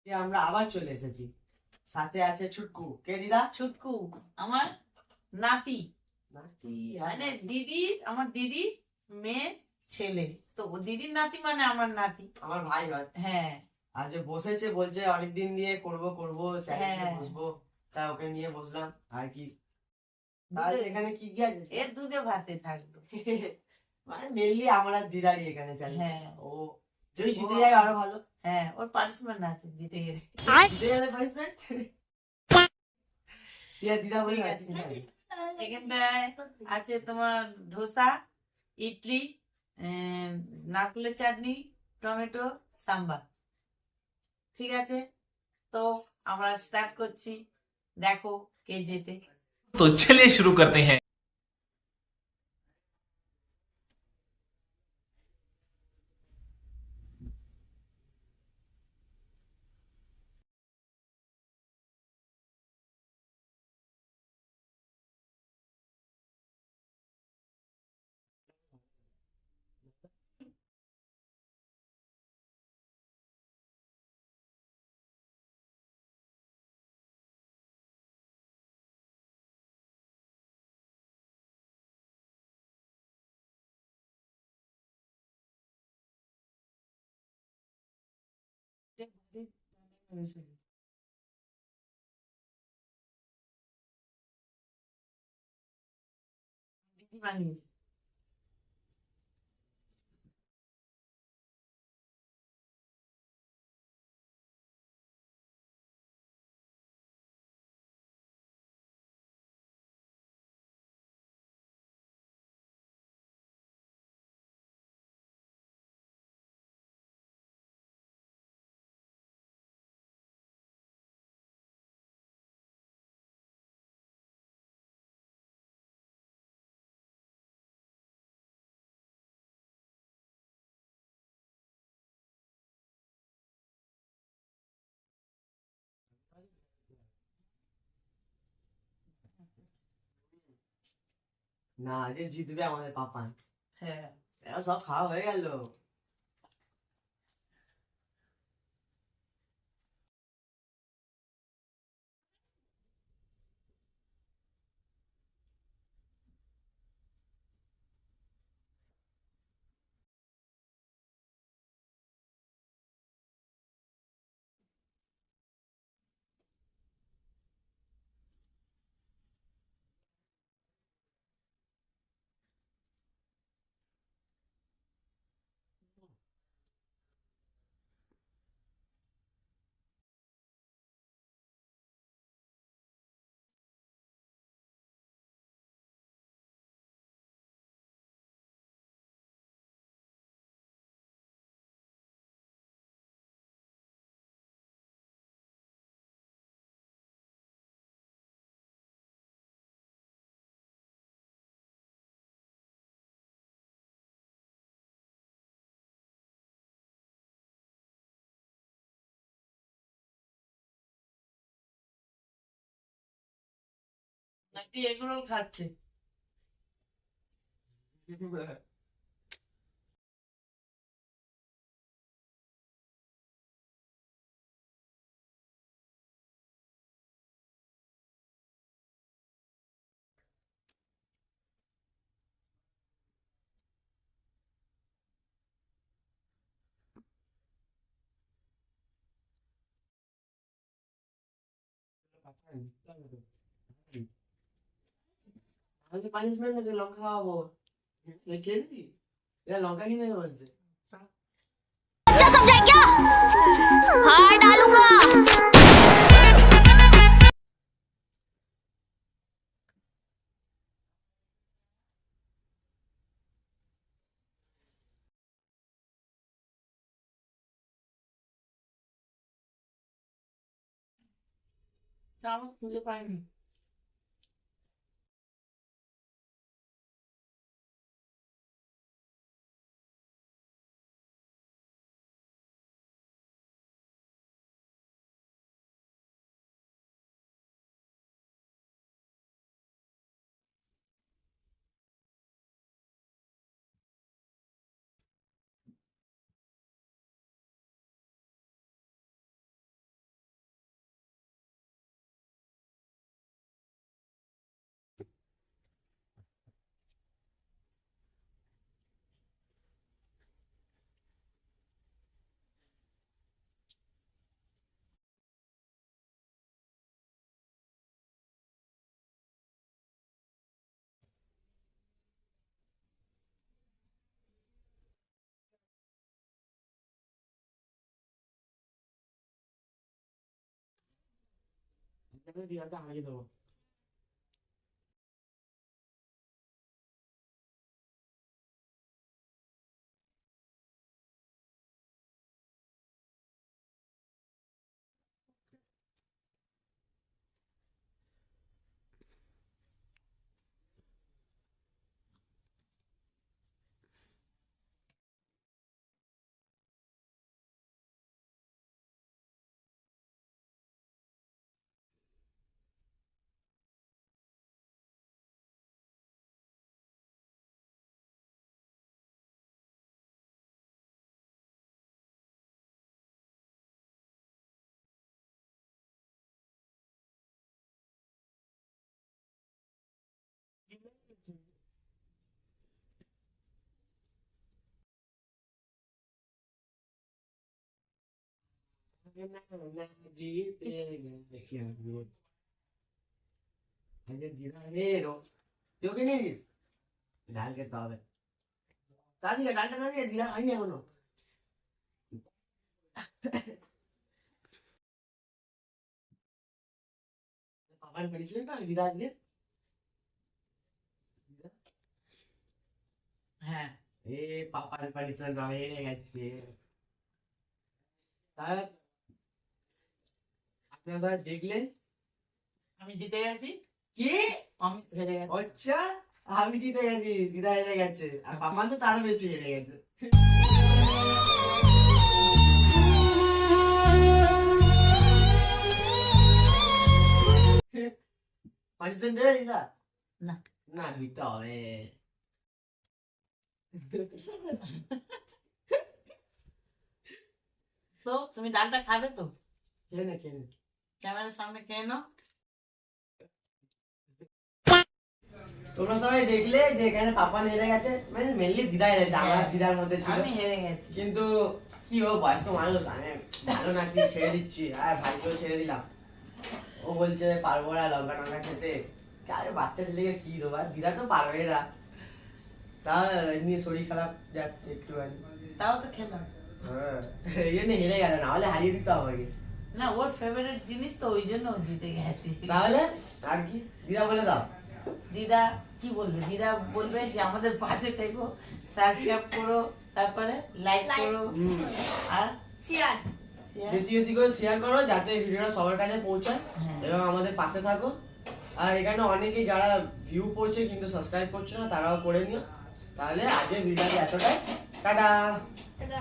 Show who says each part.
Speaker 1: আমরা আবার চলে এসেছি। সাথে আছে ছুটকু। কে দিদা?
Speaker 2: ছুটকু আমার নাতি,
Speaker 1: নাতি।
Speaker 2: মানে দিদি, আমার দিদি মেয়ে ছেলে। তো ও দিদির নাতি মানে আমার নাতি।
Speaker 1: আমার ভাই হয়।
Speaker 2: হ্যাঁ।
Speaker 1: আর যে বসেছে বলছে অনেকদিন নিয়ে করবো চ্যালেঞ্জে
Speaker 2: হ্যাঁ।
Speaker 1: বসবো, তা ওকে নিয়ে বসলাম আর কি।
Speaker 2: দুধে-
Speaker 1: এখানে কি কি আছে?
Speaker 2: এর দুধে ভাতে থাকলো।
Speaker 1: মানে মেনলি আমার আর দিদারই এখানে চ্যালেঞ্জ।
Speaker 2: হ্যাঁ।
Speaker 1: ও যদি জিতে যায় আরো ভালো।
Speaker 2: হ্যাঁ, ওর পানিশমেন্ট আছে জিতে গেলে।
Speaker 1: জিতে গেলে পানিশমেন্ট। দিদা বলে
Speaker 2: ঠিক আছে। এখানটায় আছে তোমার ধোসা, ইডলি, নারকেলের চাটনি, টমেটো, সাম্বার। ঠিক আছে, তো আমরা স্টার্ট করছি। দেখো কে জেতে।
Speaker 3: तो चलिए शुरू करते हैं।
Speaker 2: দিদি বানিয়ে
Speaker 1: না, যে জিতবে আমাদের পাপান।
Speaker 2: হ্যাঁ।
Speaker 1: এরা সব খাওয়া হয়ে গেল।
Speaker 2: নাকি এগুলো খাচ্ছে।
Speaker 1: আমি পানিশমেন্ট নাকি লঙ্কা খাওয়াবো? খেলবি? এরা লঙ্কা কিনে বলছে।
Speaker 4: अच्छा समझा क्या? हाँ डालूंगा।
Speaker 2: চামচ খুঁজে পাইনি।
Speaker 1: দিদাকে আমাকে দেবো। তুই ওকে নিয়ে দিস ডাল খেতে হবে তাদিকে ডালটা না দিয়ে দিদা হয়নি এখনো পাপার পেরেছিলেন না দিদা আজকে
Speaker 2: হ্যাঁ
Speaker 1: এ পাপার পারিশ্রমিক না হয়ে গেছে তাহলে আপনারা দেখলেন
Speaker 2: আমি জিতে গেছি,
Speaker 1: কি
Speaker 2: আমি হেরে গেছি।
Speaker 1: আচ্ছা আমি জিতে গেছি দিদা হেরে গেছে আর পাপা তো তারও বেশি হেরে গেছে পারিশ্রমিক দেবে দিদা
Speaker 2: না।
Speaker 1: না দিতে হবে
Speaker 2: তো তুমি ডালটা খাবে তো?
Speaker 1: খেয়ে নে খেয়ে নে
Speaker 2: ক্যামেরার সামনে খেয়ে নাও।
Speaker 1: তোমরা সবাই দেখলে যে এখানে পাপা হেরে গেছে মানে মেনলি দিদা হেরেছে আমার দিদার মধ্যে ছিল
Speaker 2: আমি হেরে গেছি।
Speaker 1: কিন্তু কি ও বয়স্ক মানুষ আমি ভালো নাকি ছেড়ে দিচ্ছি আর ভাইকেও ছেড়ে দিলাম ও বলছে পারবো না লঙ্কা টঙ্কা খেতে আরে বাচ্চা ছেলেকে কি দেবো আর দিদা তো পারবে না তা এমনি শরীর খারাপ যাচ্ছে একটুখানি
Speaker 2: তাও তো খেলাম।
Speaker 1: হ্যাঁ এই জন্য হেরে গেল না হলে হারিয়ে দিতে হবে আমাকে
Speaker 2: না, ওর ফেভারিট জিনিস তো ওই জন্য ও জিতে গেছে।
Speaker 1: তাহলে আর কি দিদা বলে দাও
Speaker 2: দিদা কি বলবে? দিদা বলবে যে আমাদের পাশে থেকো, সাবস্ক্রাইব করো, তারপরে লাইক করো আর
Speaker 4: শেয়ার
Speaker 2: share।
Speaker 1: বেশি বেশি করে শেয়ার করো যাতে ভিডিওটা সবার কাছে পৌঁছায়
Speaker 2: হ্যাঁ।
Speaker 1: এবং আমাদের পাশে থাকো আর এখানে অনেকেই যারা ভিউ পড়ছে কিন্তু সাবস্ক্রাইব করছো না তারাও করে নিও তাহলে আজকের ভিডিওটা এতটাই টাটা
Speaker 4: টাটা